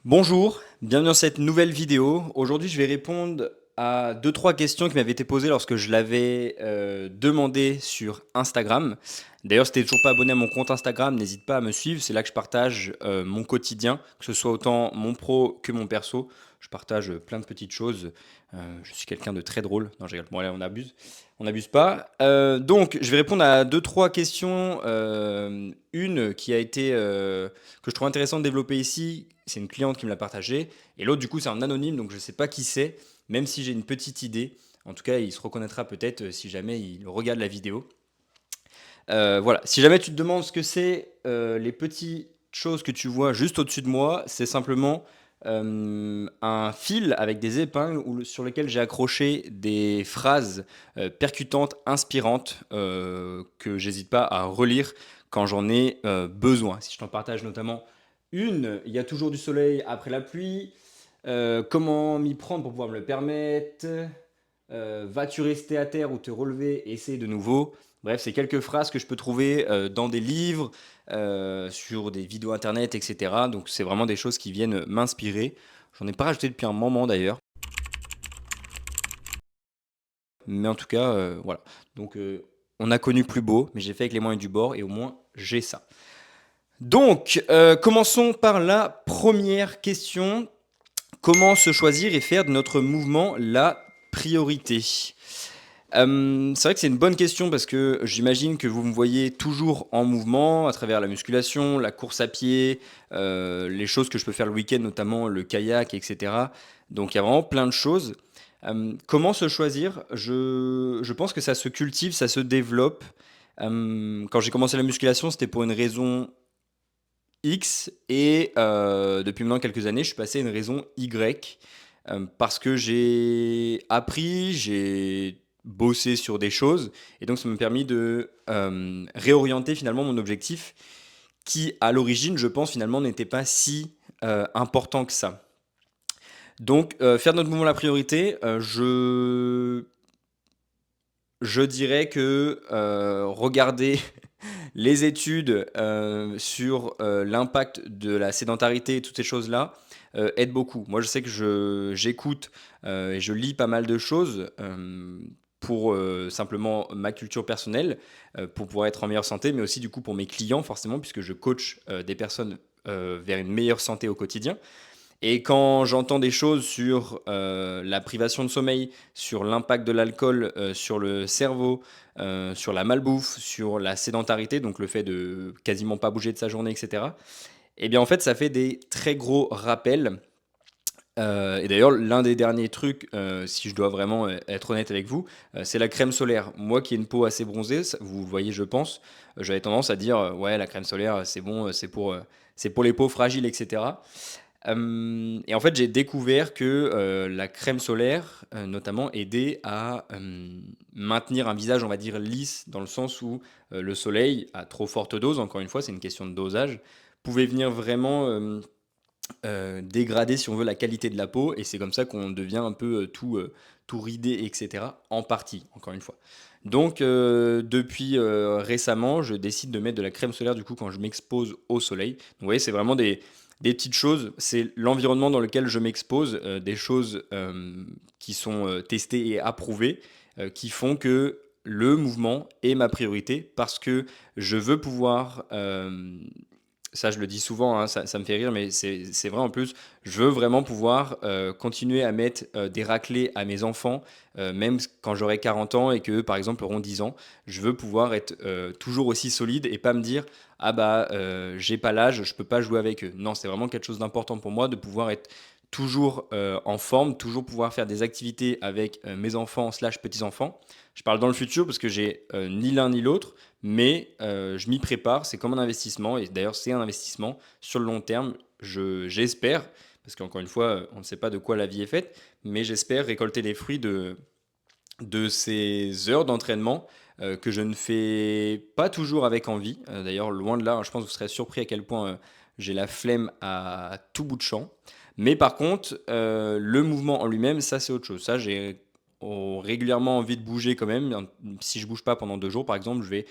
Bonjour, bienvenue dans cette nouvelle vidéo. Aujourd'hui, je vais répondre à deux, trois questions qui m'avaient été posées lorsque je l'avais demandé sur Instagram. D'ailleurs, si t'es toujours pas abonné à mon compte Instagram, n'hésite pas à me suivre. C'est là que je partage mon quotidien, que ce soit autant mon pro que mon perso. Je partage plein de petites choses. Je suis quelqu'un de très drôle. Non, je rigole. Bon, allez, on abuse. On n'abuse pas. Donc, je vais répondre à deux, trois questions. Une qui a été que je trouve intéressant de développer ici, c'est une cliente qui me l'a partagé. Et l'autre, du coup, c'est un anonyme, donc je ne sais pas qui c'est, même si j'ai une petite idée. En tout cas, il se reconnaîtra peut-être si jamais il regarde la vidéo. Voilà, si jamais tu te demandes ce que c'est, les petites choses que tu vois juste au-dessus de moi, c'est simplement un fil avec des épingles sur lequel j'ai accroché des phrases percutantes, inspirantes, que j'hésite pas à relire quand j'en ai besoin. Si je t'en partage notamment une, il y a toujours du soleil après la pluie, comment m'y prendre pour pouvoir me le permettre, vas-tu rester à terre ou te relever et essayer de nouveau. Bref, c'est quelques phrases que je peux trouver dans des livres, sur des vidéos internet, etc. Donc c'est vraiment des choses qui viennent m'inspirer. J'en ai pas rajouté depuis un moment d'ailleurs. Mais en tout cas, voilà. Donc on a connu plus beau, mais j'ai fait avec les moyens du bord et au moins j'ai ça. Donc, commençons par la première question. Comment se choisir et faire de notre mouvement la priorité? C'est vrai que c'est une bonne question parce que j'imagine que vous me voyez toujours en mouvement à travers la musculation, la course à pied, les choses que je peux faire le week-end, notamment le kayak, etc. Donc il y a vraiment plein de choses. Comment se choisir? Je pense que ça se cultive, ça se développe. Quand j'ai commencé la musculation, c'était pour une raison X et depuis maintenant quelques années, je suis passé à une raison Y parce que j'ai appris, j'ai bossé sur des choses et donc ça m'a permis de réorienter finalement mon objectif qui à l'origine, je pense finalement n'était pas si important que ça. Donc faire notre mouvement la priorité, je dirais que regarder les études sur l'impact de la sédentarité et toutes ces choses-là aident beaucoup. Moi, je sais que j'écoute et je lis pas mal de choses pour simplement ma culture personnelle, pour pouvoir être en meilleure santé, mais aussi du coup pour mes clients, forcément, puisque je coach des personnes vers une meilleure santé au quotidien. Et quand j'entends des choses sur la privation de sommeil, sur l'impact de l'alcool sur le cerveau, sur la malbouffe, sur la sédentarité, donc le fait de quasiment pas bouger de sa journée, etc., eh bien en fait ça fait des très gros rappels. Et d'ailleurs l'un des derniers trucs, si je dois vraiment être honnête avec vous, c'est la crème solaire. Moi qui ai une peau assez bronzée, vous le voyez je pense, j'avais tendance à dire ouais la crème solaire c'est bon, c'est pour les peaux fragiles, etc. Et en fait, j'ai découvert que la crème solaire, notamment, aidait à maintenir un visage, on va dire, lisse, dans le sens où le soleil, à trop forte dose, encore une fois, c'est une question de dosage, pouvait venir vraiment dégrader, si on veut, la qualité de la peau. Et c'est comme ça qu'on devient un peu tout ridé, etc. En partie, encore une fois. Donc, depuis récemment, je décide de mettre de la crème solaire, du coup, quand je m'expose au soleil. Donc, vous voyez, c'est vraiment des petites choses, c'est l'environnement dans lequel je m'expose, des choses qui sont testées et approuvées, qui font que le mouvement est ma priorité parce que je veux pouvoir, ça je le dis souvent, hein, ça me fait rire, mais c'est vrai en plus, je veux vraiment pouvoir continuer à mettre des raclés à mes enfants, même quand j'aurai 40 ans et que par exemple auront 10 ans, je veux pouvoir être toujours aussi solide et pas me dire ah bah j'ai pas l'âge, je peux pas jouer avec eux. Non, c'est vraiment quelque chose d'important pour moi de pouvoir être toujours en forme, toujours pouvoir faire des activités avec mes enfants slash petits-enfants. Je parle dans le futur parce que j'ai ni l'un ni l'autre, mais je m'y prépare, c'est comme un investissement, et d'ailleurs c'est un investissement sur le long terme, j'espère, parce qu'encore une fois, on ne sait pas de quoi la vie est faite, mais j'espère récolter les fruits de ces heures d'entraînement que je ne fais pas toujours avec envie. D'ailleurs, loin de là, je pense que vous serez surpris à quel point j'ai la flemme à tout bout de champ. Mais par contre, le mouvement en lui-même, ça c'est autre chose. Ça, j'ai régulièrement envie de bouger quand même. Si je bouge pas pendant 2 jours, par exemple, je vais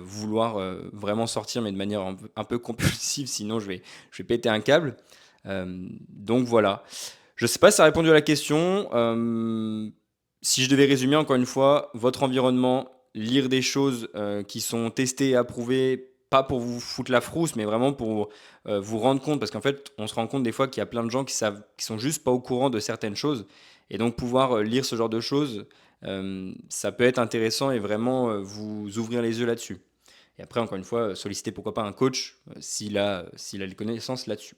vouloir vraiment sortir, mais de manière un peu compulsive, sinon je vais péter un câble. Donc voilà. Je sais pas si ça a répondu à la question. Si je devais résumer encore une fois, votre environnement, lire des choses qui sont testées et approuvées, pas pour vous foutre la frousse, mais vraiment pour vous rendre compte, parce qu'en fait, on se rend compte des fois qu'il y a plein de gens qui sont juste pas au courant de certaines choses, et donc pouvoir lire ce genre de choses, ça peut être intéressant et vraiment vous ouvrir les yeux là-dessus. Et après, encore une fois, solliciter pourquoi pas un coach s'il a les connaissances là-dessus.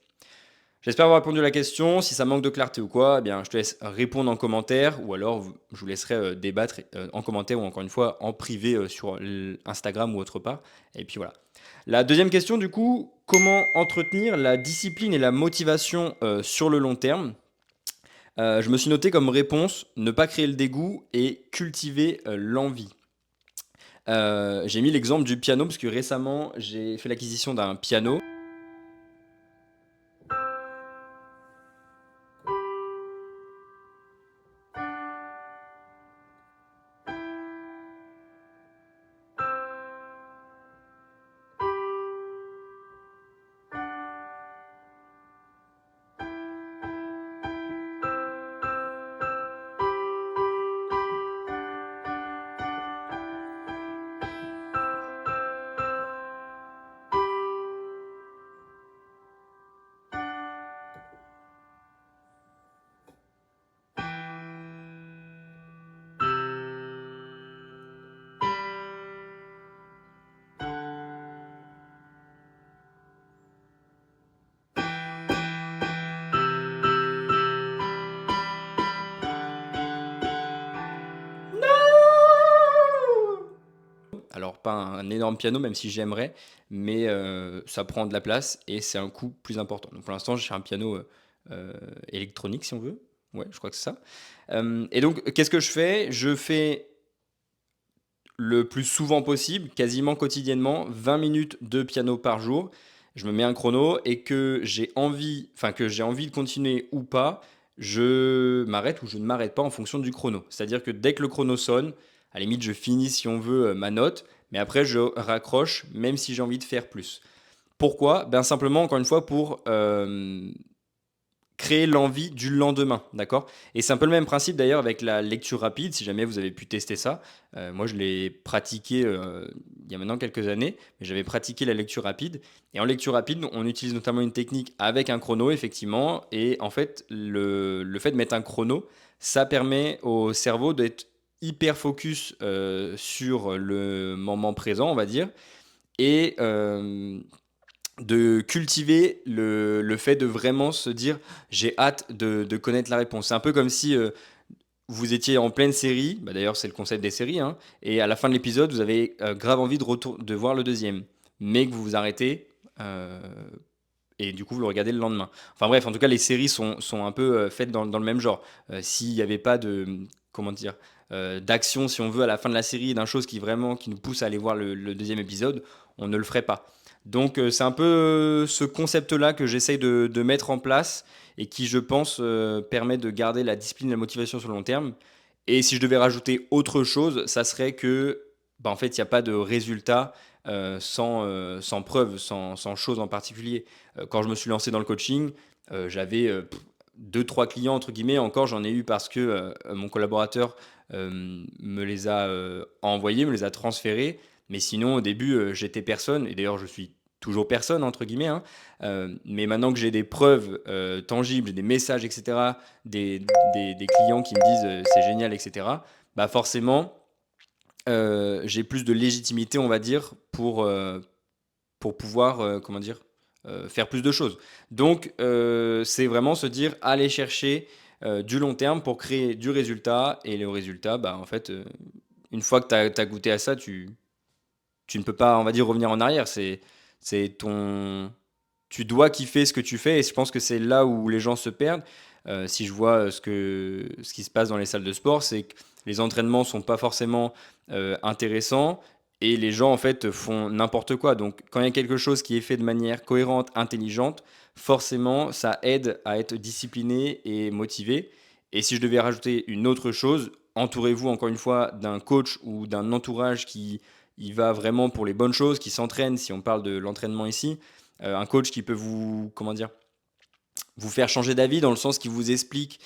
J'espère avoir répondu à la question. Si ça manque de clarté ou quoi, eh bien, je te laisse répondre en commentaire ou alors je vous laisserai débattre en commentaire ou encore une fois en privé sur Instagram ou autre part. Et puis voilà. La deuxième question, du coup, comment entretenir la discipline et la motivation sur le long terme? Je me suis noté comme réponse ne pas créer le dégoût et cultiver l'envie. J'ai mis l'exemple du piano parce que récemment j'ai fait l'acquisition d'un piano. Alors pas un énorme piano, même si j'aimerais, mais ça prend de la place et c'est un coût plus important. Donc pour l'instant, j'ai un piano électronique, si on veut. Ouais, je crois que c'est ça. Et donc, qu'est-ce que je fais? Je fais le plus souvent possible, quasiment quotidiennement, 20 minutes de piano par jour. Je me mets un chrono et que j'ai envie de continuer ou pas, je m'arrête ou je ne m'arrête pas en fonction du chrono. C'est-à-dire que dès que le chrono sonne, à la limite, je finis si on veut ma note, mais après je raccroche même si j'ai envie de faire plus. Pourquoi? Ben simplement, encore une fois, pour créer l'envie du lendemain, d'accord? Et c'est un peu le même principe d'ailleurs avec la lecture rapide, si jamais vous avez pu tester ça. Moi, je l'ai pratiqué il y a maintenant quelques années, mais j'avais pratiqué la lecture rapide. Et en lecture rapide, on utilise notamment une technique avec un chrono, effectivement. Et en fait, le fait de mettre un chrono, ça permet au cerveau d'être hyper focus sur le moment présent, on va dire. Et de cultiver le fait de vraiment se dire j'ai hâte de connaître la réponse. C'est un peu comme si vous étiez en pleine série, bah d'ailleurs c'est le concept des séries, hein, et à la fin de l'épisode vous avez grave envie de voir le deuxième, mais que vous vous arrêtez et du coup vous le regardez le lendemain. Enfin bref, en tout cas les séries sont un peu faites dans le même genre. S'il n'y avait pas comment dire, d'action si on veut à la fin de la série, d'un chose qui nous pousse à aller voir le deuxième épisode, on ne le ferait pas. Donc c'est un peu ce concept-là que j'essaye de mettre en place et qui, je pense, permet de garder la discipline et la motivation sur le long terme. Et si je devais rajouter autre chose, ça serait que, bah, en fait, il n'y a pas de résultat sans preuve, sans chose en particulier. Quand je me suis lancé dans le coaching, j'avais deux, trois clients, entre guillemets. Encore, j'en ai eu parce que mon collaborateur me les a envoyés, me les a transférés. Mais sinon, au début, j'étais personne, et d'ailleurs, je suis toujours personne, entre guillemets, hein. Mais maintenant que j'ai des preuves tangibles, des messages, etc., des clients qui me disent c'est génial, etc., bah forcément, j'ai plus de légitimité, on va dire, pour pouvoir, comment dire, faire plus de choses. Donc, c'est vraiment se dire, aller chercher du long terme pour créer du résultat, et le résultat, bah, en fait, une fois que tu as goûté à ça, tu ne peux pas, on va dire, revenir en arrière. C'est ton. Tu dois kiffer ce que tu fais et je pense que c'est là où les gens se perdent. Si je vois ce qui se passe dans les salles de sport, c'est que les entraînements sont pas forcément intéressants et les gens en fait font n'importe quoi. Donc quand il y a quelque chose qui est fait de manière cohérente, intelligente, forcément ça aide à être discipliné et motivé. Et si je devais rajouter une autre chose, entourez-vous encore une fois d'un coach ou d'un entourage qui il va vraiment pour les bonnes choses, qui s'entraîne, si on parle de l'entraînement ici, un coach qui peut vous, comment dire, vous faire changer d'avis dans le sens qu'il vous explique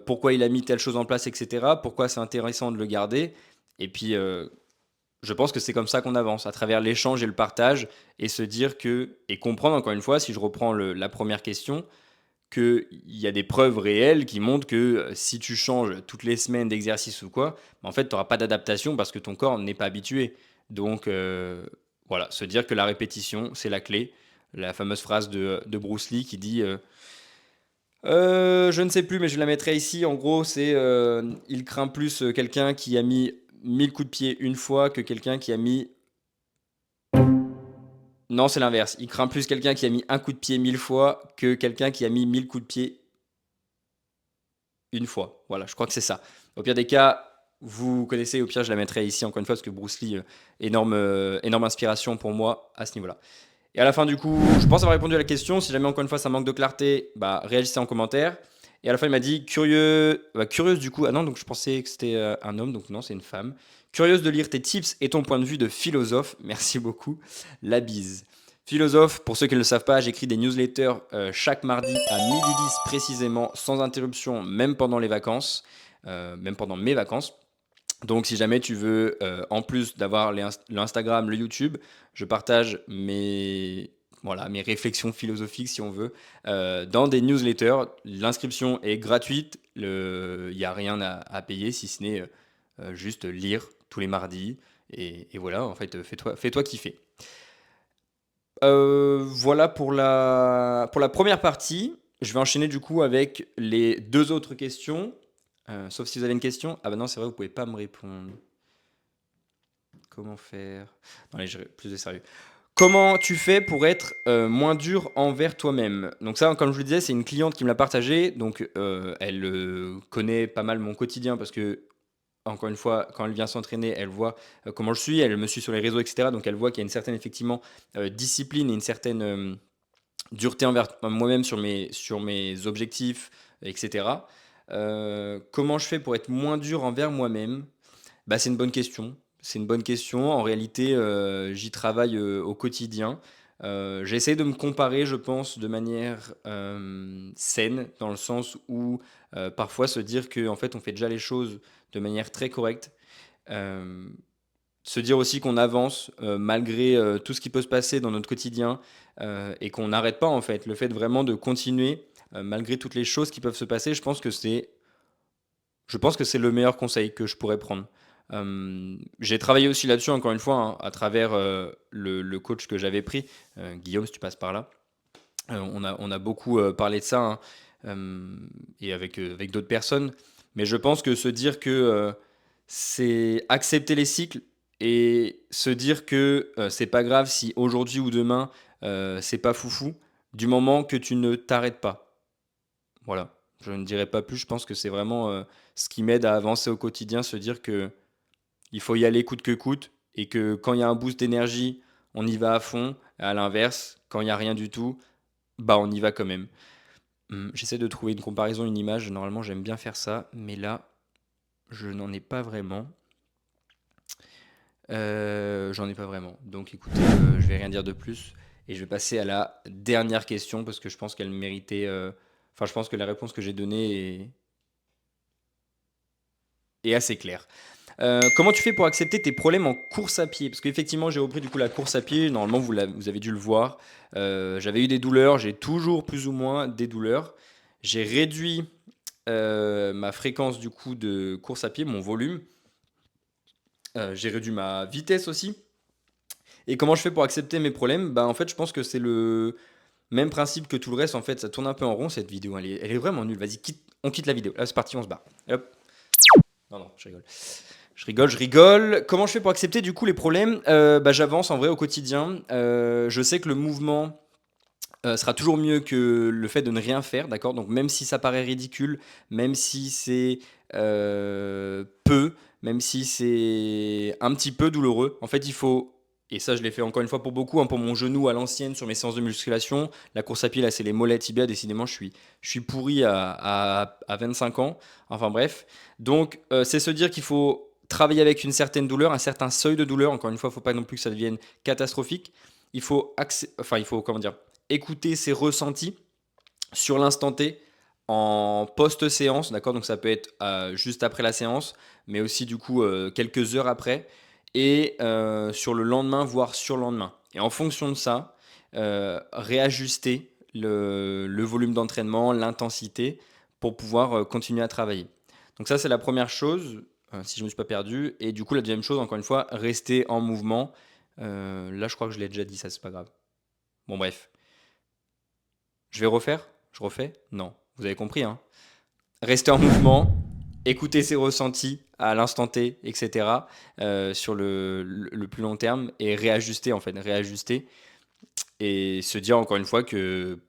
pourquoi il a mis telle chose en place, etc. Pourquoi c'est intéressant de le garder. Et puis, je pense que c'est comme ça qu'on avance, à travers l'échange et le partage, et se dire que, et comprendre encore une fois, si je reprends la première question, qu'il y a des preuves réelles qui montrent que si tu changes toutes les semaines d'exercice ou quoi, en fait, tu n'auras pas d'adaptation parce que ton corps n'est pas habitué. Donc, voilà, se dire que la répétition, c'est la clé. La fameuse phrase de Bruce Lee qui dit je ne sais plus, mais je la mettrai ici. En gros, c'est il craint plus quelqu'un qui a mis 1000 coups de pied une fois que quelqu'un qui a mis. Non, c'est l'inverse. Il craint plus quelqu'un qui a mis un coup de pied 1000 fois que quelqu'un qui a mis 1000 coups de pied une fois. Voilà, je crois que c'est ça. Au pire des cas, vous connaissez, au pire, je la mettrai ici encore une fois parce que Bruce Lee, énorme inspiration pour moi à ce niveau-là. Et à la fin, du coup, je pense avoir répondu à la question. Si jamais, encore une fois, ça manque de clarté, bah, réagissez en commentaire. Et à la fin, il m'a dit curieuse du coup. Ah non, donc je pensais que c'était un homme, donc non, c'est une femme. Curieuse de lire tes tips et ton point de vue de philosophe. Merci beaucoup. La bise. Philosophe, pour ceux qui ne le savent pas, j'écris des newsletters chaque mardi à 12h10 précisément, sans interruption, même pendant les vacances, même pendant mes vacances. Donc, si jamais tu veux, en plus d'avoir l'Instagram, le YouTube, je partage mes réflexions philosophiques, si on veut, dans des newsletters. L'inscription est gratuite, il n'y a rien à payer, si ce n'est juste lire tous les mardis. Et voilà, en fait, fais-toi kiffer. Voilà pour la première partie. Je vais enchaîner du coup avec les deux autres questions. Sauf si vous avez une question. Ah bah non, c'est vrai, vous pouvez pas me répondre. Comment faire? Non, allez, plus de sérieux. Comment tu fais pour être moins dur envers toi-même? Donc ça, comme je vous le disais, c'est une cliente qui me l'a partagé. Donc elle connaît pas mal mon quotidien parce que, encore une fois, quand elle vient s'entraîner, elle voit comment je suis, elle me suit sur les réseaux, etc. Donc elle voit qu'il y a une certaine, effectivement, discipline et une certaine dureté envers moi-même sur mes objectifs, etc. Comment je fais pour être moins dur envers moi-même? Bah, c'est une bonne question. C'est une bonne question. En réalité, j'y travaille au quotidien. J'essaie de me comparer, je pense, de manière saine, dans le sens où parfois se dire que en fait, on fait déjà les choses de manière très correcte. Euh, Se dire aussi qu'on avance malgré tout ce qui peut se passer dans notre quotidien et qu'on n'arrête pas en fait. Le fait vraiment de continuer malgré toutes les choses qui peuvent se passer, je pense que c'est le meilleur conseil que je pourrais prendre. J'ai travaillé aussi là-dessus, encore une fois, hein, à travers le coach que j'avais pris. Guillaume, si tu passes par là. On a beaucoup parlé de ça, hein, et avec d'autres personnes. Mais je pense que se dire que c'est accepter les cycles et se dire que c'est pas grave si aujourd'hui ou demain c'est pas foufou, du moment que tu ne t'arrêtes pas. Voilà, je ne dirai pas plus. Je pense que c'est vraiment ce qui m'aide à avancer au quotidien, se dire que il faut y aller coûte que coûte et que quand il y a un boost d'énergie, on y va à fond. Et à l'inverse, quand il y a rien du tout, bah on y va quand même. J'essaie de trouver une comparaison, une image. Normalement, j'aime bien faire ça, mais là, je n'en ai pas vraiment. J'en ai pas vraiment. Donc, écoutez, je vais rien dire de plus et je vais passer à la dernière question parce que je pense qu'elle méritait. Enfin, je pense que la réponse que j'ai donnée est assez claire. Comment tu fais pour accepter tes problèmes en course à pied? Parce qu'effectivement, j'ai repris du coup la course à pied. Normalement, vous avez dû le voir. J'avais eu des douleurs. J'ai toujours plus ou moins des douleurs. J'ai réduit ma fréquence du coup de course à pied, mon volume. J'ai réduit ma vitesse aussi. Et comment je fais pour accepter mes problèmes? Bah en fait, je pense que c'est le même principe que tout le reste. En fait, ça tourne un peu en rond cette vidéo. Elle est vraiment nulle. Vas-y, on quitte la vidéo. Là, c'est parti, on se barre. Hop. Non, non, je rigole. Je rigole. Comment je fais pour accepter du coup les problèmes? Bah, j'avance en vrai au quotidien. Je sais que le mouvement sera toujours mieux que le fait de ne rien faire, d'accord? Donc même si ça paraît ridicule, même si c'est peu, même si c'est un petit peu douloureux, en fait il faut, et ça je l'ai fait encore une fois pour beaucoup, hein, pour mon genou à l'ancienne sur mes séances de musculation, la course à pied là c'est les mollets tibia, décidément je suis pourri à 25 ans, enfin bref. Donc c'est se dire qu'il faut travailler avec une certaine douleur, un certain seuil de douleur, encore une fois il ne faut pas non plus que ça devienne catastrophique, il faut comment dire, écouter ses ressentis, sur l'instant T, en post-séance, d'accord? Donc ça peut être juste après la séance, mais aussi du coup quelques heures après, et sur le lendemain, voire sur le lendemain. Et en fonction de ça, réajuster le volume d'entraînement, l'intensité, pour pouvoir continuer à travailler. Donc ça, c'est la première chose, si je ne me suis pas perdu. Et du coup, la deuxième chose, encore une fois, rester en mouvement. Là, je crois que je l'ai déjà dit, ça, c'est pas grave. Bon, bref. Je vais refaire? Je refais? Non. Vous avez compris, hein? Rester en mouvement, écouter ses ressentis à l'instant T, etc. Sur le plus long terme et réajuster, en fait. Réajuster et se dire encore une fois que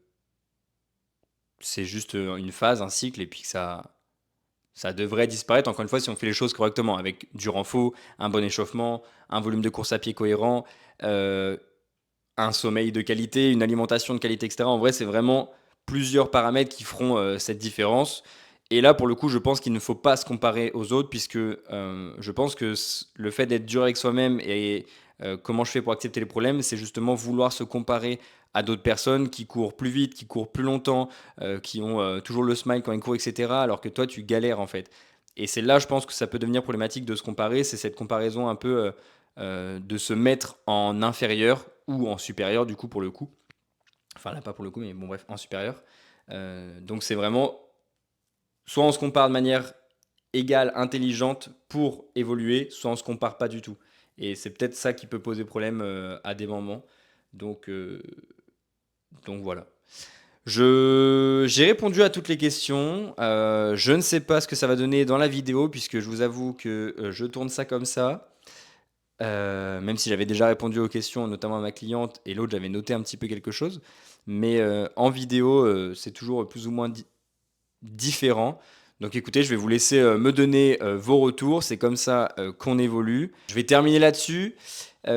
c'est juste une phase, un cycle, et puis que ça devrait disparaître, encore une fois, si on fait les choses correctement, avec du renfort, un bon échauffement, un volume de course à pied cohérent, euh, un sommeil de qualité, une alimentation de qualité, etc. En vrai, c'est vraiment plusieurs paramètres qui feront cette différence. Et là, pour le coup, je pense qu'il ne faut pas se comparer aux autres, puisque je pense que le fait d'être dur avec soi-même et comment je fais pour accepter les problèmes, c'est justement vouloir se comparer à d'autres personnes qui courent plus vite, qui courent plus longtemps, qui ont toujours le smile quand ils courent, etc. Alors que toi, tu galères en fait. Et c'est là, je pense que ça peut devenir problématique de se comparer. C'est cette comparaison un peu de se mettre en inférieur ou en supérieur, du coup, pour le coup. Enfin, là, pas pour le coup, mais bon, bref, en supérieur. Donc, c'est vraiment soit on se compare de manière égale, intelligente pour évoluer, soit on se compare pas du tout. Et c'est peut-être ça qui peut poser problème à des moments. Donc, euh, donc voilà. J'ai répondu à toutes les questions. Je ne sais pas ce que ça va donner dans la vidéo, puisque je vous avoue que je tourne ça comme ça. Même si j'avais déjà répondu aux questions, notamment à ma cliente, et l'autre, j'avais noté un petit peu quelque chose. Mais en vidéo, c'est toujours plus ou moins différent. Donc écoutez, je vais vous laisser me donner vos retours. C'est comme ça qu'on évolue. Je vais terminer là-dessus.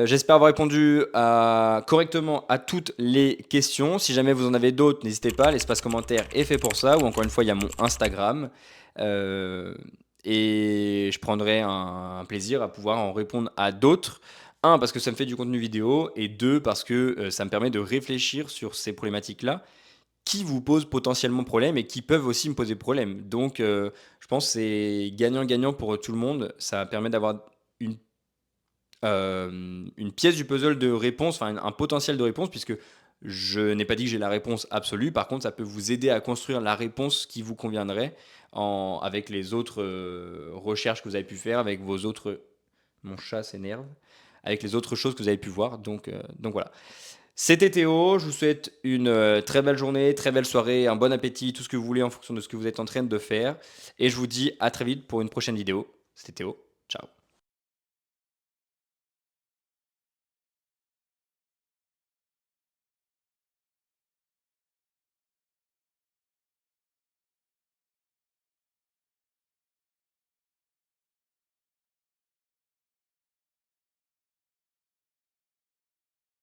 J'espère avoir répondu correctement à toutes les questions. Si jamais vous en avez d'autres, n'hésitez pas. L'espace commentaire est fait pour ça. Ou encore une fois, il y a mon Instagram. Euh, et je prendrai un plaisir à pouvoir en répondre à d'autres. Un, parce que ça me fait du contenu vidéo. Et deux, parce que ça me permet de réfléchir sur ces problématiques-là qui vous posent potentiellement problème et qui peuvent aussi me poser problème. Donc, je pense que c'est gagnant-gagnant pour tout le monde. Ça permet d'avoir une, une pièce du puzzle de réponse, enfin un potentiel de réponse, puisque je n'ai pas dit que j'ai la réponse absolue. Par contre, ça peut vous aider à construire la réponse qui vous conviendrait avec les autres recherches que vous avez pu faire, avec vos autres... Mon chat s'énerve. Avec les autres choses que vous avez pu voir. Donc voilà. C'était Théo, je vous souhaite une très belle journée, très belle soirée, un bon appétit, tout ce que vous voulez en fonction de ce que vous êtes en train de faire. Et je vous dis à très vite pour une prochaine vidéo. C'était Théo, ciao.